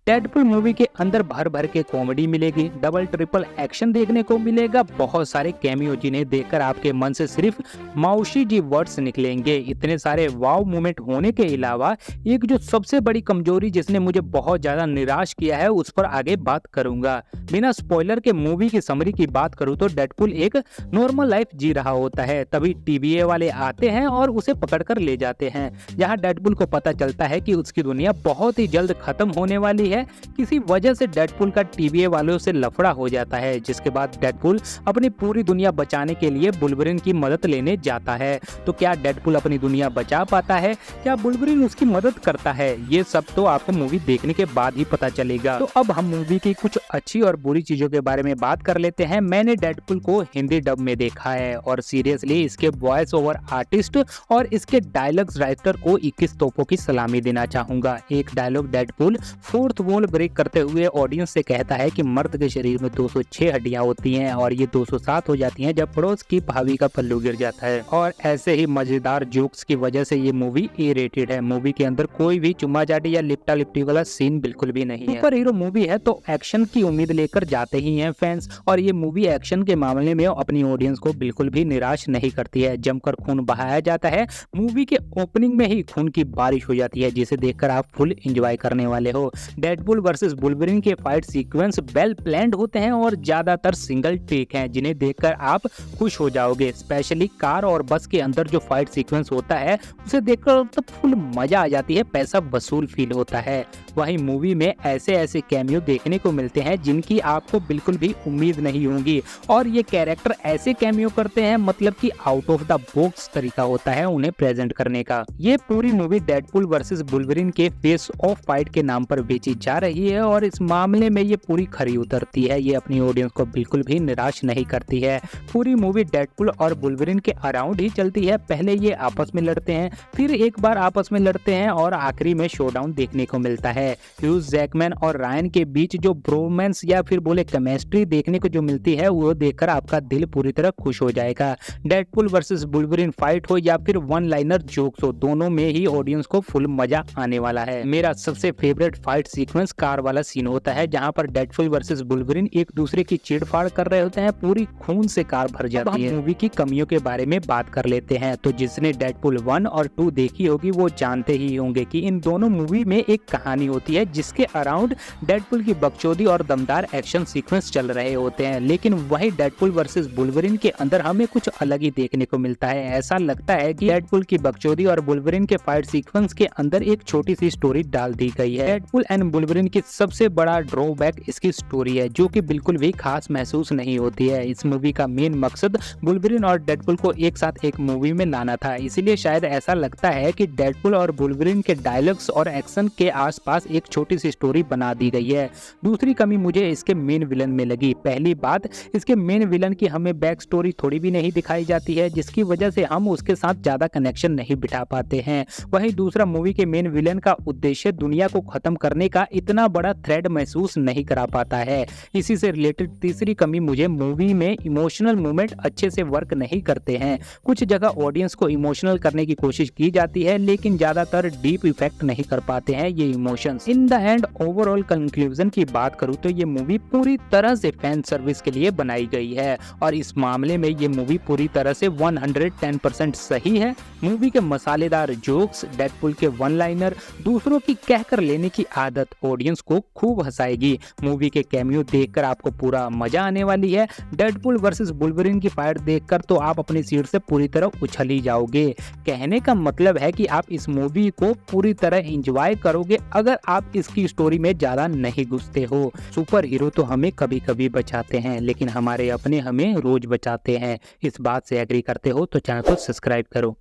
Deadpool movie के अंदर भर भर के कॉमेडी मिलेगी, डबल ट्रिपल एक्शन देखने को मिलेगा, बहुत सारे कैमियो जिन्हें देखकर आपके मन से सिर्फ माउशी जी वर्ड्स निकलेंगे। इतने सारे वाव मोमेंट होने के अलावा एक जो सबसे बड़ी कमजोरी जिसने मुझे बहुत ज्यादा निराश किया है उस पर आगे बात करूंगा। बिना स्पॉइलर के मूवी की समरी की बात करूं तो डेडपुल एक नॉर्मल लाइफ जी रहा होता है, तभी टीवीए वाले आते हैं और उसे पकड़कर ले जाते हैं। जहां डेडपुल को पता चलता है कि उसकी दुनिया बहुत ही जल्द खत्म होने वाली है। किसी वजह से डेडपुल का टीवीए वालों से लफड़ा हो जाता है, जिसके बाद डेडपुल अपनी पूरी दुनिया बचाने के लिए वुल्वरिन की मदद लेने जाता है। तो क्या डेडपुल अपनी दुनिया बचा पाता है? क्या वुल्वरिन उसकी मदद करता है? ये सब तो आपको मूवी देखने के बाद ही पता चलेगा। तो अब हम मूवी की कुछ अच्छी और बुरी चीजों के बारे में बात कर लेते हैं। मैंने डेडपुल को हिंदी डब में देखा है और सीरियसली इसके वॉइस ओवर आर्टिस्ट और इसके डायलॉग्स राइटर को 21 तोपों की सलामी देना चाहूंगा। एक dialogue Deadpool fourth wall break करते हुए ऑडियंस से कहता है कि मर्द के शरीर में 206 हड्डियां होती हैं और ये 207 हो जाती हैं जब पड़ोस की भाभी का पल्लू गिर जाता है। और ऐसे ही मजेदार जोक्स की वजह से ये मूवी ए रेटेड है। मूवी के अंदर कोई भी चुम्मा चाटी या लिपटा लिपटी वाला सीन बिल्कुल भी नहीं है। सुपर हीरो मूवी है तो एक्शन की उम्मीद लेकर जाते ही हैं फैंस, और ये मूवी एक्शन के मामले में अपनी ऑडियंस को बिल्कुल भी निराश नहीं करती है। जमकर खून बहाया जाता है, मूवी के ओपनिंग में ही खून की बारिश हो जाती है जिसे देखकर आप फुल एंजॉय करने वाले हो। डेडपुल वर्सेस वुल्वरिन के फाइट सीक्वेंस वेल प्लान्ड होते हैं और ज्यादातर सिंगल टेक हैं जिन्हें देखकर आप खुश हो जाओगे। स्पेशली कार और बस के अंदर जो फाइट सीक्वेंस होता है उसे देखकर तो फुल मजा आ जाती है, पैसा वसूल फील होता है। वहीं मूवी में ऐसे ऐसे कैमियो देखने को मिलते हैं जिनकी आपको बिल्कुल भी उम्मीद नहीं होगी, और ये कैरेक्टर ऐसे कैमियो करते हैं मतलब कि आउट ऑफ द बॉक्स तरीका होता है उन्हें प्रेजेंट करने का। ये पूरी मूवी डेडपुल वर्सेस वुल्वरिन के फेस ऑफ फाइट के नाम पर बेची जा रही है और इस मामले में ये पूरी खरी उतरती है। ये अपनी ऑडियंस को बिल्कुल भी निराश नहीं करती है। पूरी मूवी डेडपुल और वुल्वरिन के अराउंड ही चलती है। पहले ये आपस में लड़ते हैं, फिर एक बार आपस में लड़ते हैं और आखिरी में शोडाउन देखने को मिलता है। ह्यूज जैकमैन और रायन के बीच जो ब्रोमेंस या फिर बोले केमिस्ट्री देखने को जो मिलती है वो देखकर आपका दिल पूरी तरह खुश हो जाएगा। डेडपुल वर्सेस वुल्वरिन फाइट हो या फिर वन लाइनर जोक्स हो, दोनों में ही ऑडियंस को फुल मजा आने वाला है। मेरा सबसे फेवरेट फाइट सीक्वेंस कार वाला सीन होता है जहां पर डेडपुल वर्सेस वुल्वरिन एक दूसरे की चीड़-फाड़ कर रहे होते हैं, पूरी खून से कार भर जाती है। मूवी की कमियों के बारे में बात कर लेते हैं। तो जिसने डेडपुल 1 और 2 देखी होगी वो जानते ही होंगे कि इन दोनों मूवी में एक कहानी होती है जिसके अराउंड डेडपुल की बकचोदी और दमदार एक्शन सीक्वेंस चल रहे होते हैं। लेकिन वही डेडपुल वर्सेस वुल्वरिन के अंदर हमें कुछ अलग ही देखने को मिलता है। ऐसा लगता है कि डेडपुल की बकचोदी और वुल्वरिन के फाइट सीक्वेंस के अंदर एक छोटी सी स्टोरी डाल दी गई है। डेडपुल एंड वुल्वरिन की सबसे बड़ा ड्रॉबैक इसकी स्टोरी है जो कि बिल्कुल भी खास महसूस नहीं होती है। इस मूवी का मेन मकसद वुल्वरिन और डेडपुल को एक साथ एक मूवी में लाना था, इसीलिए शायद ऐसा लगता है कि डेडपुल और वुल्वरिन के डायलॉग्स और एक्शन के आसपास एक छोटी सी स्टोरी बना दी गई है। दूसरी कमी मुझे इसके मेन विलन में लगी। पहली बात, इसके मेन विलन की हमें बैक स्टोरी थोड़ी भी नहीं दिखाई जाती है जिसकी वजह से हम उसके साथ ज्यादा कनेक्शन नहीं बिठा पाते हैं। वहीं दूसरा, मूवी के मेन विलन का उद्देश्य दुनिया को खत्म करने का इतना बड़ा थ्रेड महसूस नहीं करा पाता है। इसी से रिलेटेड तीसरी कमी मुझे मूवी में इमोशनल मोमेंट अच्छे से वर्क नहीं करते हैं। कुछ जगह ऑडियंस को इमोशनल करने की कोशिश की जाती है लेकिन ज्यादातर डीप इफेक्ट नहीं कर पाते हैं ये emotions. In the end overall conclusion की बात करूं तो ये मूवी पूरी तरह से फैन सर्विस के लिए बनाई गई है और इस मामले में ये मूवी पूरी तरह से 110% सही है। मूवी के मसालेदार जोक्स, डेडपुल के वन लाइनर, दूसरों की कहकर लेने की आदत ऑडियंस को खूब हंसाएगी। मूवी के कैमियो देखकर आपको पूरा मजा आने वाली है। डेडपुल वर्सेस वुल्वरिन की फाइट देखकर तो आप अपनी सीट से पूरी तरह उछल ही जाओगे। कहने का मतलब है कि आप इस मूवी को पूरी तरह एंजॉय करोगे अगर आप इसकी स्टोरी में ज्यादा नहीं घुसते हो। सुपर हीरो तो हमें कभी कभी बचाते हैं लेकिन हमारे अपने हमें रोज बचाते हैं। इस बात से एग्री करते हो तो चैनल को सब्सक्राइब करो।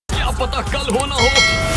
क्या पता कल हो ना हो,